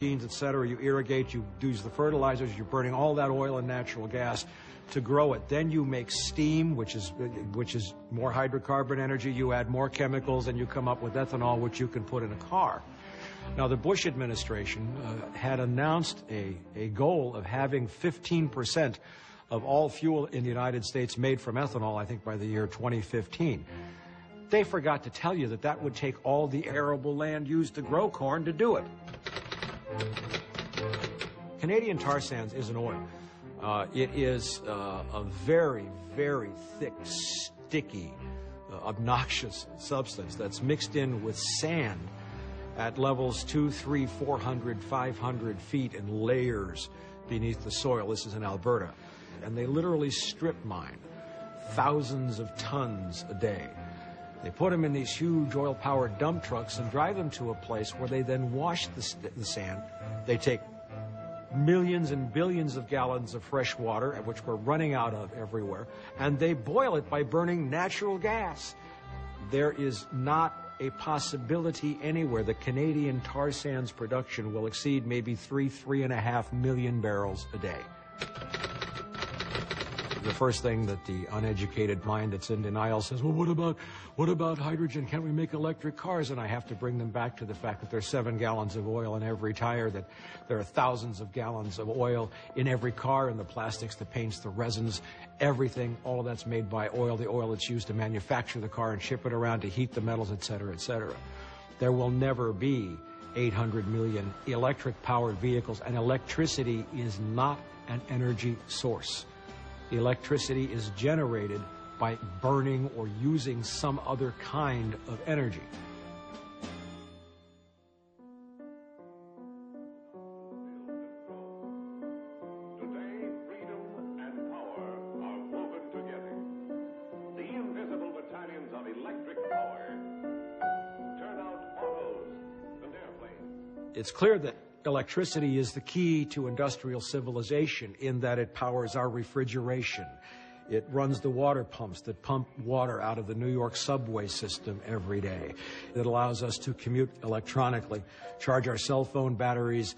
et cetera, you irrigate, you use the fertilizers, you're burning all that oil and natural gas to grow it. Then you make steam, which is more hydrocarbon energy. You add more chemicals, and you come up with ethanol, which you can put in a car. Now, the Bush administration had announced a goal of having 15% of all fuel in the United States made from ethanol, I think, by the year 2015. They forgot to tell you that that would take all the arable land used to grow corn to do it. Canadian tar sands is an oil. It is a very, very thick, sticky, obnoxious substance that's mixed in with sand at levels 200, 300, 400, 500 feet in layers beneath the soil. This is in Alberta. And they literally strip mine thousands of tons a day. They put them in these huge oil-powered dump trucks and drive them to a place where they then wash the sand. They take millions and billions of gallons of fresh water, which we're running out of everywhere, and they boil it by burning natural gas. There is not a possibility anywhere that Canadian tar sands production will exceed maybe 3.5 million barrels a day. The first thing that the uneducated mind that's in denial says, well, what about hydrogen? Can't we make electric cars? And I have to bring them back to the fact that there's 7 gallons of oil in every tire, that there are thousands of gallons of oil in every car, and the plastics, the paints, the resins, everything, all of that's made by oil, the oil that's used to manufacture the car and ship it around to heat the metals, et cetera, et cetera. There will never be 800 million electric-powered vehicles, and electricity is not an energy source. Electricity is generated by burning or using some other kind of energy. Today, freedom and power are woven together. The invisible battalions of electric power turn out autos and airplanes. It's clear that electricity is the key to industrial civilization in that it powers our refrigeration. It runs the water pumps that pump water out of the New York subway system every day. It allows us to commute electronically, charge our cell phone batteries,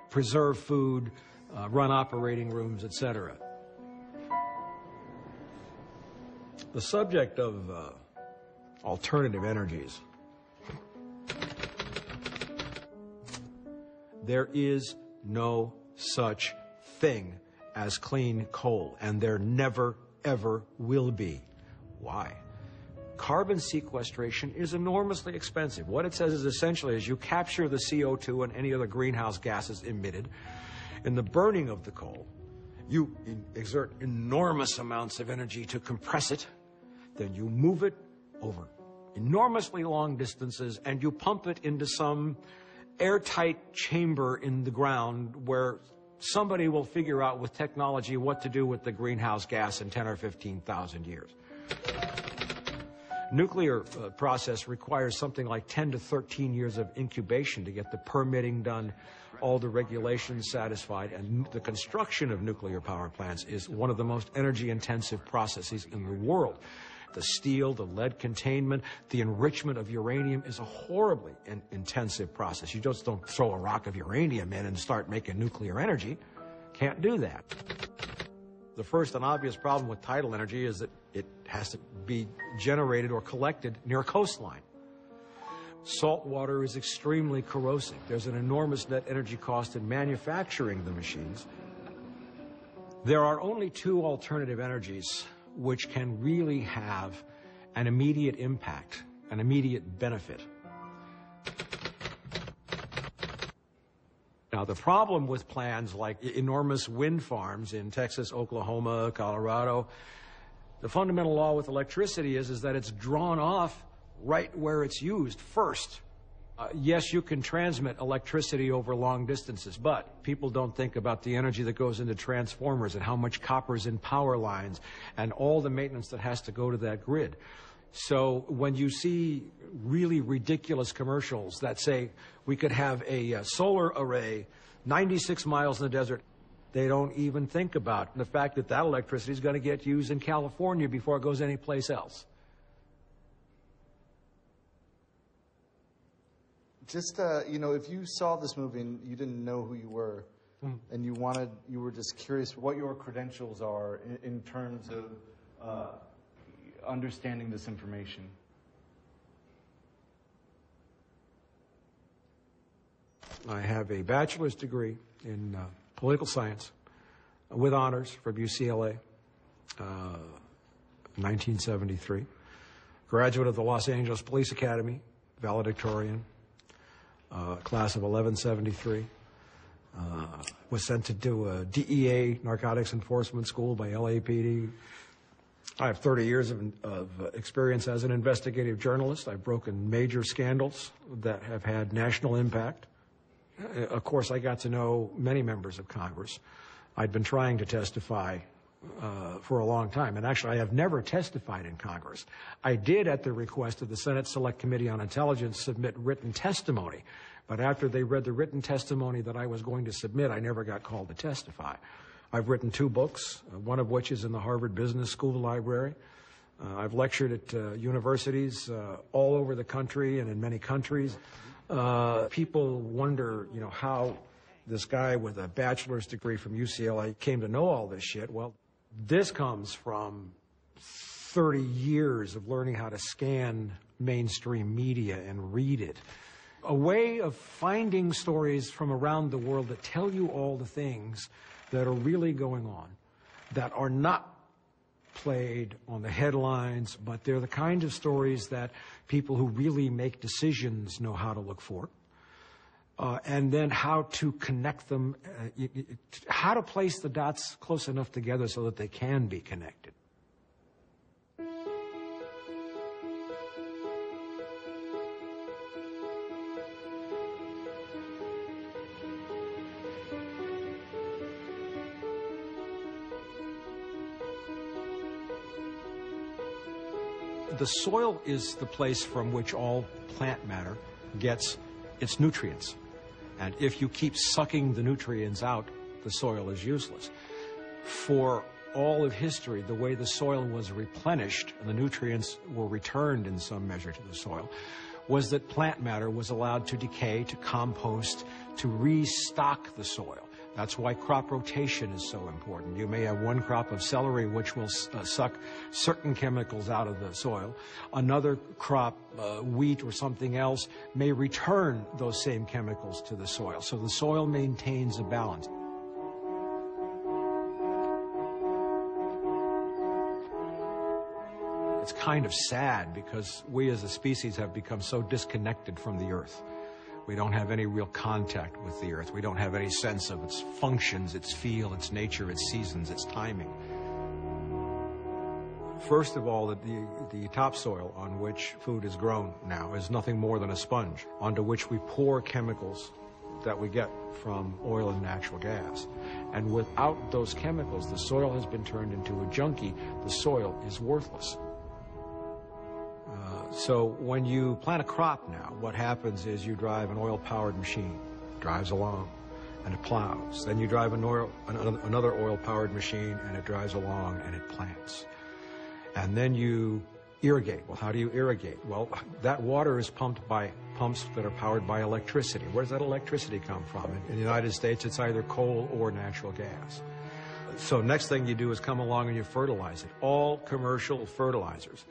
preserve food, run operating rooms, etc. The subject of alternative energies. There is no such thing as clean coal, and there never, ever will be. Why? Carbon sequestration is enormously expensive. What it says is essentially is you capture the CO2 and any other greenhouse gases emitted. In the burning of the coal, you exert enormous amounts of energy to compress it. Then you move it over enormously long distances, and you pump it into some airtight chamber in the ground where somebody will figure out with technology what to do with the greenhouse gas in 10 or 15,000 years. Nuclear process requires something like 10 to 13 years of incubation to get the permitting done, all the regulations satisfied, and the construction of nuclear power plants is one of the most energy-intensive processes in the world. The steel, the lead containment, the enrichment of uranium is a horribly intensive process. You just don't throw a rock of uranium in and start making nuclear energy. Can't do that. The first and obvious problem with tidal energy is that it has to be generated or collected near a coastline. Salt water is extremely corrosive. There's an enormous net energy cost in manufacturing the machines. There are only 2 alternative energies which can really have an immediate impact, an immediate benefit. Now, the problem with plans like enormous wind farms in Texas, Oklahoma, Colorado, the fundamental law with electricity is that it's drawn off right where it's used first. Yes, you can transmit electricity over long distances, but people don't think about the energy that goes into transformers and how much copper's in power lines and all the maintenance that has to go to that grid. So when you see really ridiculous commercials that say we could have a solar array 96 miles in the desert, they don't even think about the fact that that electricity is going to get used in California before it goes anyplace else. Just, if you saw this movie and you didn't know who you were, and you were just curious what your credentials are in terms of understanding this information. I have a bachelor's degree in political science with honors from UCLA, 1973. Graduate of the Los Angeles Police Academy, valedictorian, class of 1173. Was sent to do a DEA, Narcotics Enforcement School by LAPD. I have 30 years of experience as an investigative journalist. I've broken major scandals that have had national impact. Of course, I got to know many members of Congress. I'd been trying to testify for a long time, and actually I have never testified in Congress. I did, at the request of the Senate Select Committee on Intelligence, submit written testimony, but after they read the written testimony that I was going to submit, I never got called to testify. I've written 2 books, one of which is in the Harvard Business School library. I've lectured at universities all over the country and in many countries. People wonder, how this guy with a bachelor's degree from UCLA came to know all this shit. Well, this comes from 30 years of learning how to scan mainstream media and read it. A way of finding stories from around the world that tell you all the things that are really going on, that are not played on the headlines, but they're the kind of stories that people who really make decisions know how to look for. And then how to connect them, how to place the dots close enough together so that they can be connected. The soil is the place from which all plant matter gets its nutrients. And if you keep sucking the nutrients out, the soil is useless. For all of history, the way the soil was replenished and the nutrients were returned in some measure to the soil was that plant matter was allowed to decay, to compost, to restock the soil. That's why crop rotation is so important. You may have one crop of celery which will suck certain chemicals out of the soil. Another crop, wheat or something else, may return those same chemicals to the soil. So the soil maintains a balance. It's kind of sad because we as a species have become so disconnected from the earth. We don't have any real contact with the earth. We don't have any sense of its functions, its feel, its nature, its seasons, its timing. First of all, the topsoil on which food is grown now is nothing more than a sponge onto which we pour chemicals that we get from oil and natural gas. And without those chemicals, the soil has been turned into a junkie. The soil is worthless. So when you plant a crop now, what happens is you drive an oil-powered machine, drives along, and it plows. Then you drive another oil-powered machine, and it drives along, and it plants. And then you irrigate. Well, how do you irrigate? Well, that water is pumped by pumps that are powered by electricity. Where does that electricity come from? In the United States, it's either coal or natural gas. So next thing you do is come along and you fertilize it. All commercial fertilizers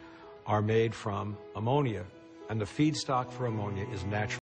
are made from ammonia, and the feedstock for ammonia is natural